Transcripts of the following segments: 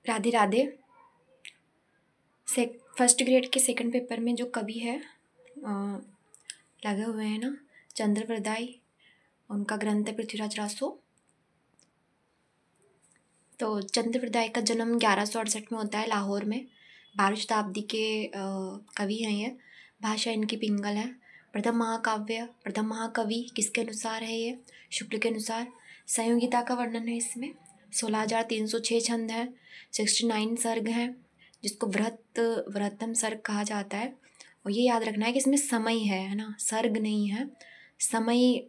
Radhe Radhe. First grade के second paper में जो कवि है लगे हुए हैं ना, चंद्रप्रदाय, उनका ग्रंथ है पृथ्वीराज रासो। तो चंद्रप्रदाय का जन्म 1168 में होता है लाहौर में। 12वीं शताब्दी के कवि हैं ये। भाषा इनकी पिंगल है। प्रथम महाकवि किसके अनुसार है ये? शुक्ल के अनुसार। संयोगिता का वर्णन है इसमें। 16,306 छंद हैं, 69 सर्ग हैं, जिसको वृहत्तम सर्ग कहा जाता है। और ये याद रखना है कि इसमें समय है ना, सर्ग नहीं है। समय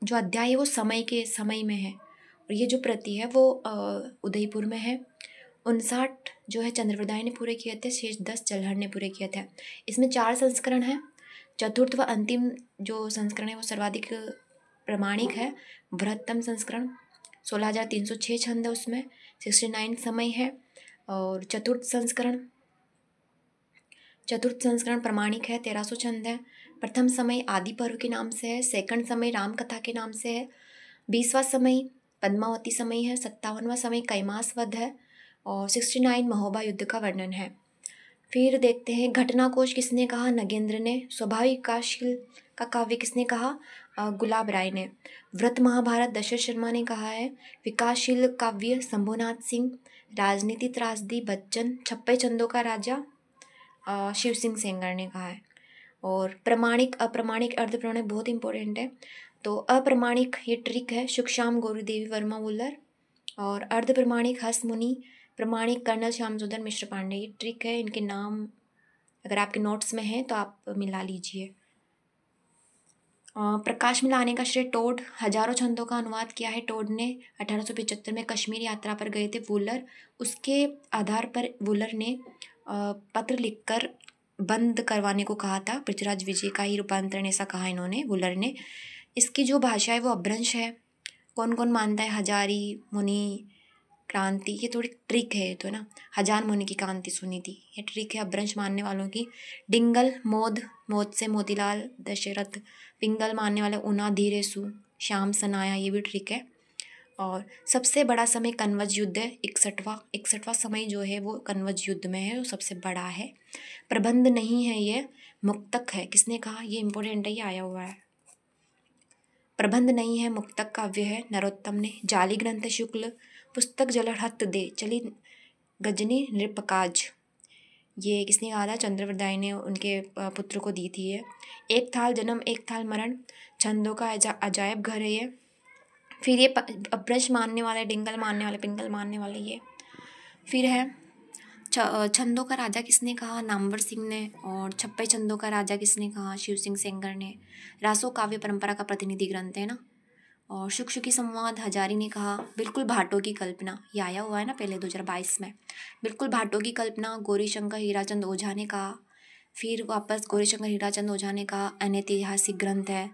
जो अध्याय है वो समय में है। और ये जो प्रति है वो उदयपुर में है। 59 जो है चंद्रप्रदाय ने पूरे किए थे, शेष 10 चल्हड़ ने पूरे किए थे। इसमें 4 संस्करण हैं। चतुर्थ व अंतिम जो संस्करण है वो सर्वाधिक प्रमाणिक है, बृहत्तम संस्करण। 16,306 छंद है उसमें, 69 समय है। और चतुर्थ संस्करण प्रमाणिक है, 1300 छंद है। प्रथम समय आदि पर्व के नाम से है, सेकंड समय राम कथा के नाम से है, 20वां समय पद्मावती समय है, 57वां समय कैमास वध है, और 69 महोबा युद्ध का वर्णन है। फिर देखते हैं घटनाकोश किसने कहा? नगेंद्र ने। स्वाभाविक विकासशील का काव्य किसने कहा? गुलाब राय ने। व्रत महाभारत दशरथ शर्मा ने कहा है। विकासशील काव्य शंभुनाथ सिंह। राजनीति त्रासदी बच्चन। छप्पे छंदों का राजा शिव सिंह सेंगर ने कहा है। और प्रमाणिक अप्रमाणिक अर्धप्रमाणिक बहुत इंपॉर्टेंट है। तो अप्रमाणिक ये ट्रिक है, सुखश्याम गौरी देवी वर्मा वुलर। और अर्धप्रमाणिक हस मुनि। प्रमाणिक कर्नल श्याम सुंदर मिश्र पांडे। ये ट्रिक है, इनके नाम अगर आपके नोट्स में हैं तो आप मिला लीजिए। प्रकाश में लाने का श्रेय टोड। हजारों छंदों का अनुवाद किया है टोड ने। 1875 में कश्मीर यात्रा पर गए थे वुलर। उसके आधार पर वुलर ने पत्र लिखकर बंद करवाने को कहा था। पृथ्वीराज विजय का ही रूपांतरण ऐसा कहा इन्होंने, वुलर ने। इसकी जो भाषा है वो अपभ्रंश है। कौन कौन मानता है हजारी मुनि क्रांति? ये थोड़ी ट्रिक है तो ना। हजार मुनि की क्रांति सुनी थी, ये ट्रिक है अपभ्रंश मानने वालों की। डिंगल मोद से मोतीलाल दशरथ। पिंगल मानने वाले उना धीरे सु श्याम सनाया, ये भी ट्रिक है। और सबसे बड़ा समय कनवज युद्ध है, 61वां समय जो है वो कनवज युद्ध में है, वो सबसे बड़ा है। प्रबंध नहीं है, ये मुक्तक है। किसने कहा? ये इंपॉर्टेंट है, ये आया हुआ है। प्रबंध नहीं है, मुक्तक काव्य है, नरोत्तम ने। जाली ग्रंथ शुक्ल। पुस्तक जलहत दे चली गजनी नृपकाज, ये किसने कहा था? चंद्रप्रदाय ने उनके पुत्र को दी थी ये। एक थाल जन्म एक थाल मरण, छंदों का अजायब घर है ये। फिर ये अपभ्रंश मानने वाले, डिंगल मानने वाले, पिंगल मानने वाले ये। फिर है छंदों का राजा किसने कहा? नामवर सिंह ने। और छप्पे छंदों का राजा किसने कहा? शिव सिंह सेंगर ने। रासो काव्य परंपरा का प्रतिनिधि ग्रंथ है ना। और शुक संवाद हजारी ने कहा। बिल्कुल भाटों की कल्पना, ये आया हुआ है ना पहले 2022 में। बिल्कुल भाटों की कल्पना गौरीशंकर हीराचंद ओझा ने कहा। फिर वापस गौरीशंकर हीराचंद ओझा ने कहा अनैतिहासिक ग्रंथ है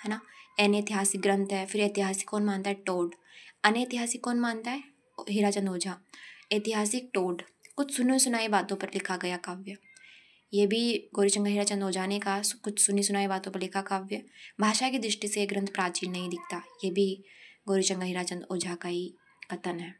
ना। अनैतिहासिक ग्रंथ है। फिर ऐतिहासिक कौन मानता है? टोड। अनैतिहासिक कौन मानता है? हीराचंद ओझा। ऐतिहासिक टोड। कुछ सुनी सुनाई बातों पर लिखा गया काव्य, ये भी गौरीशंकर हीराचंद ओझा ने कहा। कुछ सुनी सुनाई बातों पर लिखा काव्य। भाषा की दृष्टि से ये ग्रंथ प्राचीन नहीं दिखता, ये भी गौरीशंकर हीराचंद ओझा का ही कथन है।